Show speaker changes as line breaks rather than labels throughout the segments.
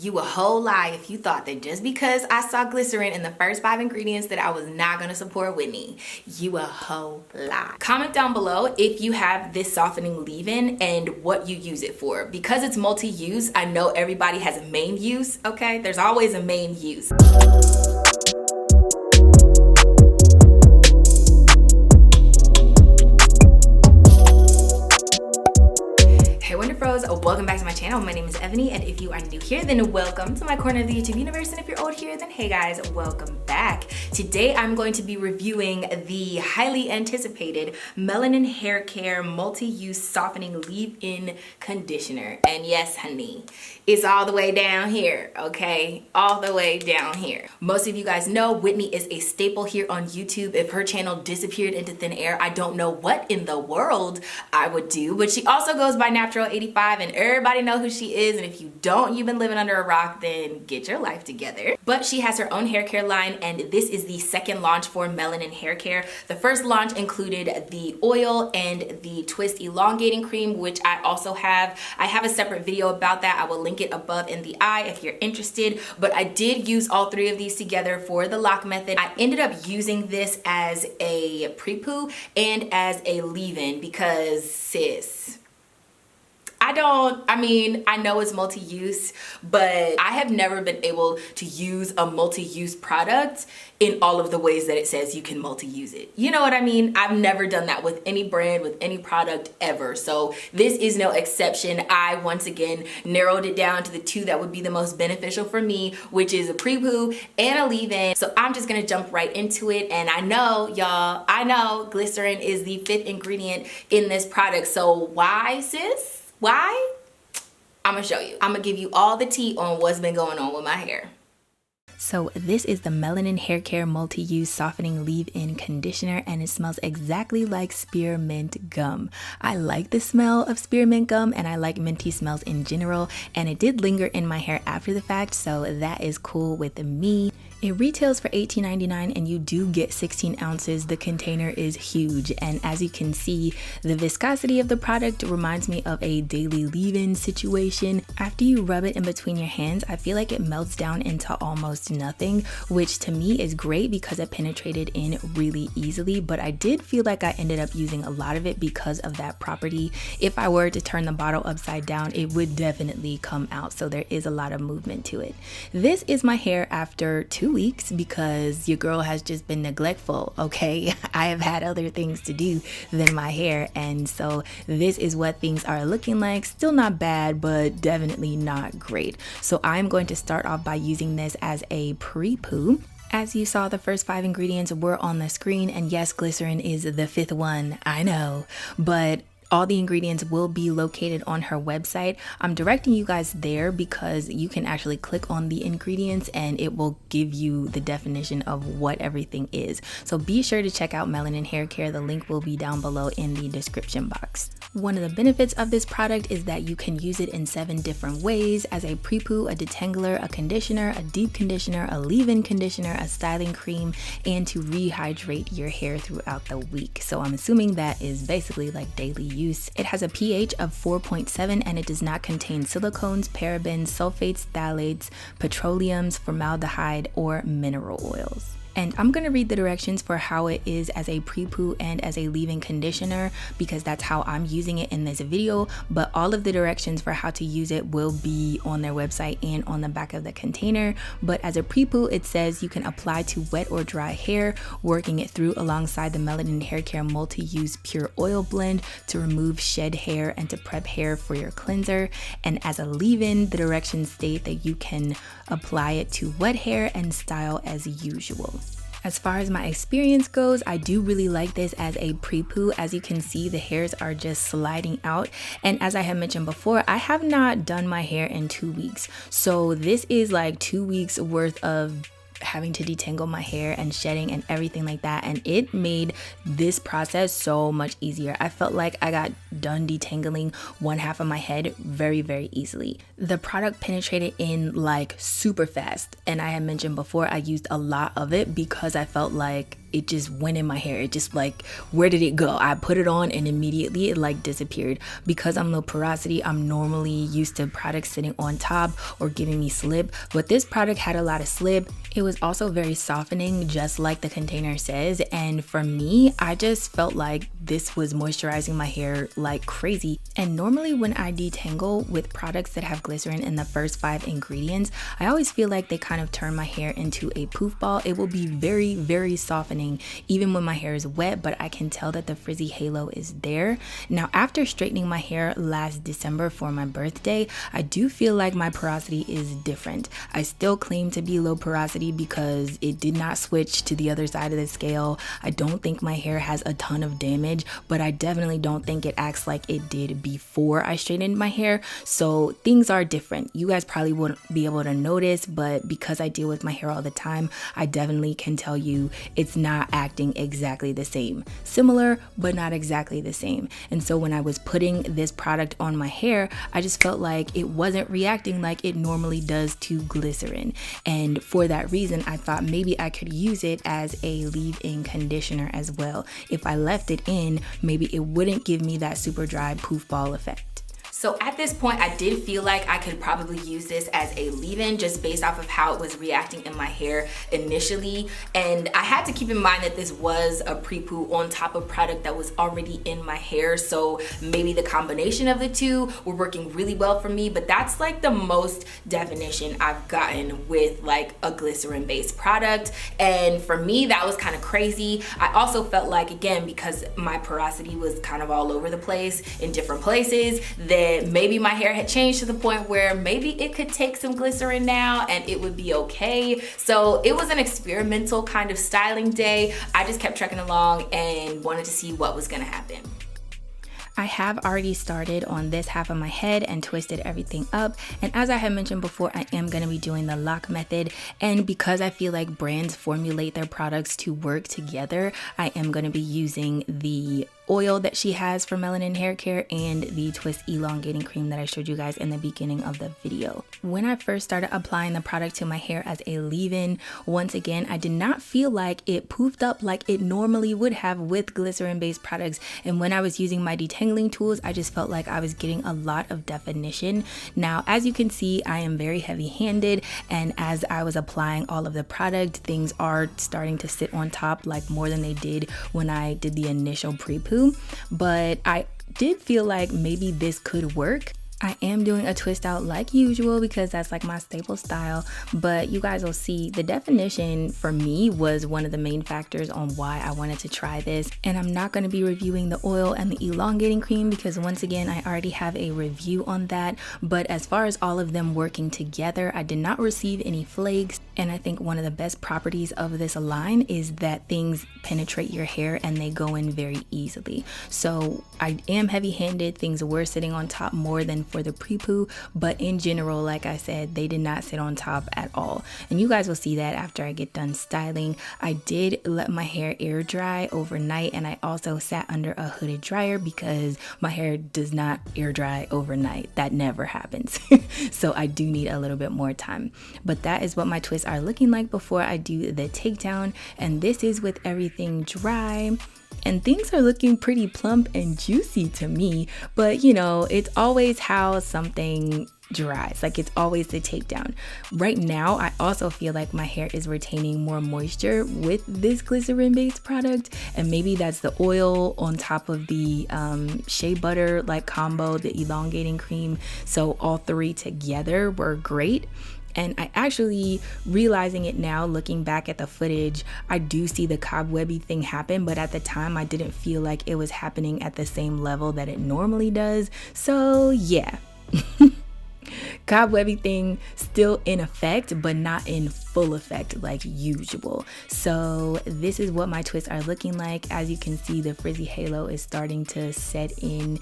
You a whole lie if you thought that just because I saw glycerin in the first 5 ingredients that I was not gonna support Whitney. You a whole lie. Comment down below if you have this softening leave-in and what you use it for. Because it's multi-use, I know everybody has a main use, okay? There's always a main use. Welcome back to my channel. My name is Ebony, and if you are new here, then welcome to my corner of the YouTube universe, and if you're old here, then hey guys, welcome back. Today I'm going to be reviewing the highly anticipated Melanin Hair Care multi-use softening leave-in conditioner. And yes, honey, it's all the way down here, okay? All the way down here. Most of you guys know Whitney is a staple here on YouTube. If her channel disappeared into thin air, I don't know what in the world I would do, but she also goes by Natural85, and everybody know who she is, and if you don't, you've been living under a rock, then get your life together. But she has her own hair care line, and this is the second launch for Melanin Hair Care. The first launch included the oil and the twist elongating cream, which I also have. I have a separate video about that. I will link it above in the eye if you're interested, but I did use all three of these together for the LOC method. I ended up using this as a pre-poo and as a leave-in because, sis, I know it's multi-use, but I have never been able to use a multi-use product in all of the ways that it says you can multi-use it. You know what I mean? I've never done that with any brand, with any product ever. So this is no exception. I, once again, narrowed it down to the two that would be the most beneficial for me, which is a pre-poo and a leave-in. So I'm just gonna jump right into it. And I know, y'all, I know glycerin is the 5th ingredient in this product. So why, sis? Why? I'm gonna show you. I'm gonna give you all the tea on what's been going on with my hair. So this is the Melanin Hair Care Multi-Use Softening Leave-In Conditioner, and it smells exactly like spearmint gum. I like the smell of spearmint gum, and I like minty smells in general, and it did linger in my hair after the fact, so that is cool with me. It retails for $18.99 and you do get 16 ounces. The container is huge, and as you can see, the viscosity of the product reminds me of a daily leave-in situation. After you rub it in between your hands, I feel like it melts down into almost nothing, which to me is great because it penetrated in really easily, but I did feel like I ended up using a lot of it because of that property. If I were to turn the bottle upside down, it would definitely come out, so there is a lot of movement to it. This is my hair after 2 weeks because your girl has just been neglectful, okay? I have had other things to do than my hair, and so this is what things are looking like. Still not bad, but definitely not great. So I'm going to start off by using this as a pre-poo. As you saw, the first 5 ingredients were on the screen, and yes, glycerin is the 5th one, I know, but all the ingredients will be located on her website. I'm directing you guys there because you can actually click on the ingredients and it will give you the definition of what everything is. So be sure to check out Melanin Hair Care. The link will be down below in the description box. One of the benefits of this product is that you can use it in 7 different ways: as a pre-poo, a detangler, a conditioner, a deep conditioner, a leave-in conditioner, a styling cream, and to rehydrate your hair throughout the week. So I'm assuming that is basically like daily use. It has a pH of 4.7 and it does not contain silicones, parabens, sulfates, phthalates, petroleums, formaldehyde, or mineral oils. And I'm going to read the directions for how it is as a pre-poo and as a leave-in conditioner because that's how I'm using it in this video, but all of the directions for how to use it will be on their website and on the back of the container. But as a pre-poo, it says you can apply to wet or dry hair, working it through alongside the Melanin Hair Care Multi-Use Pure Oil Blend to remove shed hair and to prep hair for your cleanser. And as a leave-in, the directions state that you can apply it to wet hair and style as usual. As far as my experience goes, I do really like this as a pre-poo. As you can see, the hairs are just sliding out. And as I had mentioned before, I have not done my hair in 2 weeks. So this is like 2 weeks worth of having to detangle my hair and shedding and everything like that, and it made this process so much easier. I felt like I got done detangling one half of my head very, very easily. The product penetrated in like super fast, and I had mentioned before I used a lot of it because I felt like it just went in my hair. It just like, where did it go? I put it on and immediately it like disappeared. Because I'm low porosity, I'm normally used to products sitting on top or giving me slip, but this product had a lot of slip. It was also very softening, just like the container says, and for me, I just felt like this was moisturizing my hair like crazy. And normally when I detangle with products that have glycerin in the first 5 ingredients, I always feel like they kind of turn my hair into a poof ball. It will be very, very softening even when my hair is wet, but I can tell that the frizzy halo is there. Now, after straightening my hair last December for my birthday, I do feel like my porosity is different. I still claim to be low porosity because it did not switch to the other side of the scale. I don't think my hair has a ton of damage, but I definitely don't think it acts like it did before I straightened my hair. So things are different. You guys probably wouldn't be able to notice, but because I deal with my hair all the time, I definitely can tell you it's not acting exactly the same. Similar, but not exactly the same. And so when I was putting this product on my hair, I just felt like it wasn't reacting like it normally does to glycerin. And for that reason, I thought maybe I could use it as a leave-in conditioner as well. If I left it in, maybe it wouldn't give me that super dry poof ball effect. So at this point, I did feel like I could probably use this as a leave-in just based off of how it was reacting in my hair initially. And I had to keep in mind that this was a pre-poo on top of product that was already in my hair. So maybe the combination of the two were working really well for me, but that's like the most definition I've gotten with like a glycerin-based product. And for me, that was kind of crazy. I also felt like, again, because my porosity was kind of all over the place in different places, that maybe my hair had changed to the point where maybe it could take some glycerin now and it would be okay. So it was an experimental kind of styling day. I just kept trekking along and wanted to see what was gonna happen. I have already started on this half of my head and twisted everything up, and as I had mentioned before, I am going to be doing the LOC method, and because I feel like brands formulate their products to work together, I am going to be using the oil that she has for Melanin hair care and the twist elongating cream that I showed you guys in the beginning of the video. When I first started applying the product to my hair as a leave-in, once again, I did not feel like it poofed up like it normally would have with glycerin based products, and when I was using my detangling tools, I just felt like I was getting a lot of definition. Now, as you can see, I am very heavy handed, and as I was applying all of the product, things are starting to sit on top like more than they did when I did the initial pre-poo. But I did feel like maybe this could work. I am doing a twist out like usual because that's like my staple style, but you guys will see the definition for me was one of the main factors on why I wanted to try this. And I'm not going to be reviewing the oil and the elongating cream because once again, I already have a review on that. But as far as all of them working together, I did not receive any flakes. And I think one of the best properties of this line is that things penetrate your hair and they go in very easily. So I am heavy-handed. Things were sitting on top more than for the pre-poo, but in general, like I said, they did not sit on top at all. And you guys will see that after I get done styling. I did let my hair air dry overnight, and I also sat under a hooded dryer because my hair does not air dry overnight. That never happens. So I do need a little bit more time. But that is what my twists are looking like before I do the takedown, and this is with everything dry. And things are looking pretty plump and juicy to me, but you know, it's always how something dries, like it's always the takedown. Right now, I also feel like my hair is retaining more moisture with this glycerin based product, and maybe that's the oil on top of the shea butter like combo, the elongating cream. So all three together were great. And I actually, realizing it now, looking back at the footage, I do see the cobwebby thing happen, but at the time I didn't feel like it was happening at the same level that it normally does. So yeah, cobwebby thing still in effect, but not in full effect like usual. So this is what my twists are looking like. As you can see, the frizzy halo is starting to set in.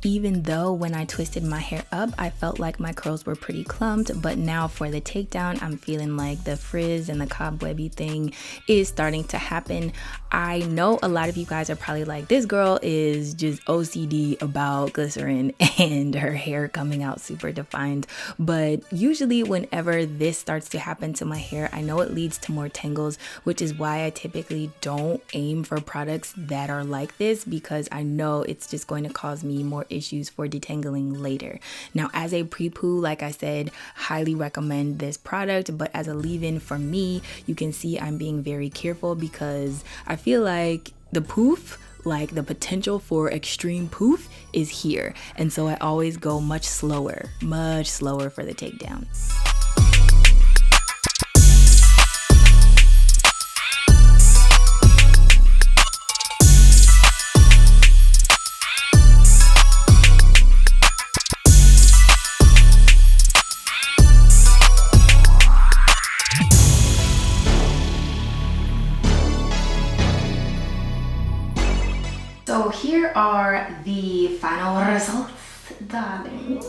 even though when I twisted my hair up, I felt like my curls were pretty clumped, but now for the takedown, I'm feeling like the frizz and the cobwebby thing is starting to happen. I know a lot of you guys are probably like, this girl is just OCD about glycerin and her hair coming out super defined, but usually whenever this starts to happen to my hair, I know it leads to more tangles, which is why I typically don't aim for products that are like this, because I know it's just going to cause me more issues for detangling later. Now, as a pre-poo, like I said, highly recommend this product, but as a leave-in for me, you can see I'm being very careful because I feel like the poof, like the potential for extreme poof is here. And so I always go much slower for the takedown. So here are the final results, darling.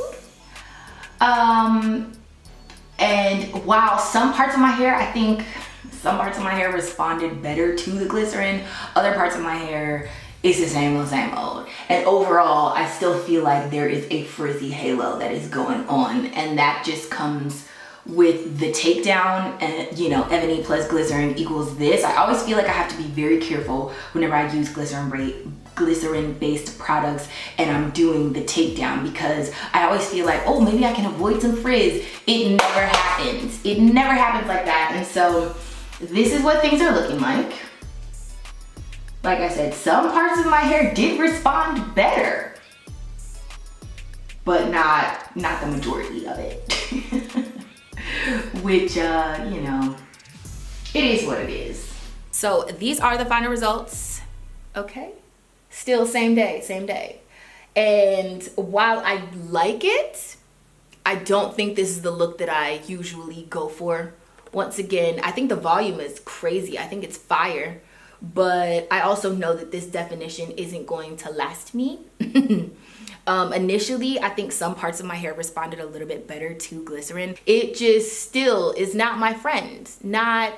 And while some parts of my hair, I think some parts of my hair responded better to the glycerin, other parts of my hair is the same old. And overall, I still feel like there is a frizzy halo that is going on, and that just comes with the takedown. And you know, eVaniwithaV plus glycerin equals this. I always feel like I have to be very careful whenever I use glycerin-based products and I'm doing the takedown, because I always feel like, oh, maybe I can avoid some frizz. It never happens. It never happens like that. And so this is what things are looking like. Like I said, some parts of my hair did respond better, but not the majority of it. Which, you know, it is what it is. So these are the final results. Okay. Still same day. And while I like it, I don't think this is the look that I usually go for. Once again, I think the volume is crazy. I think it's fire, but I also know that this definition isn't going to last me. Initially, I think some parts of my hair responded a little bit better to glycerin. It just still is not my friend. Not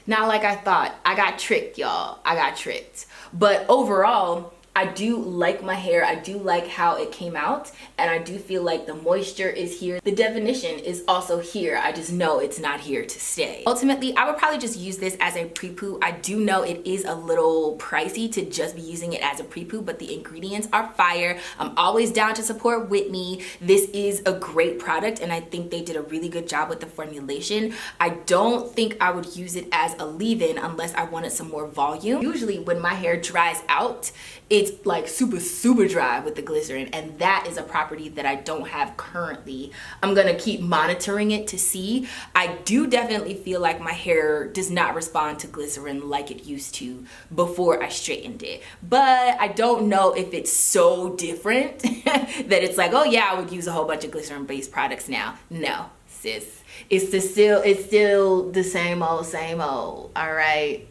like I thought. I got tricked, y'all. I got tricked. But overall, I do like my hair. I do like how it came out, and I do feel like the moisture is here. The definition is also here. I just know it's not here to stay. Ultimately, I would probably just use this as a pre-poo. I do know it is a little pricey to just be using it as a pre-poo, but the ingredients are fire. I'm always down to support Whitney. This is a great product, and I think they did a really good job with the formulation. I don't think I would use it as a leave-in unless I wanted some more volume. Usually when my hair dries out, it's like super dry with the glycerin, and that is a property that I don't have currently. I'm gonna keep monitoring it to see. I do definitely feel like my hair does not respond to glycerin like it used to before I straightened it, but I don't know if it's so different that it's like, oh yeah, I would use a whole bunch of glycerin based products now. No, sis, it's still the same old, all right?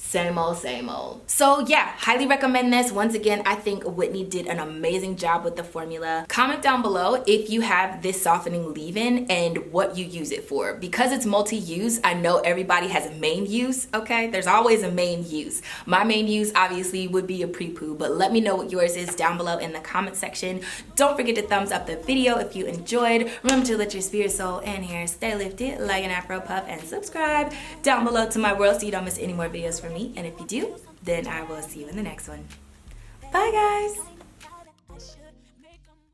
Same old. So yeah, highly recommend this. Once again, I think Whitney did an amazing job with the formula. Comment down below if you have this softening leave-in and what you use it for. Because it's multi-use, I know everybody has a main use, okay? There's always a main use. My main use obviously would be a pre-poo, but let me know what yours is down below in the comment section. Don't forget to thumbs up the video if you enjoyed. Remember to let your spirit, soul, and hair stay lifted like an Afro puff, and subscribe down below to my world so you don't miss any more videos from me. And if you do, then I will see you in the next one. Bye, guys.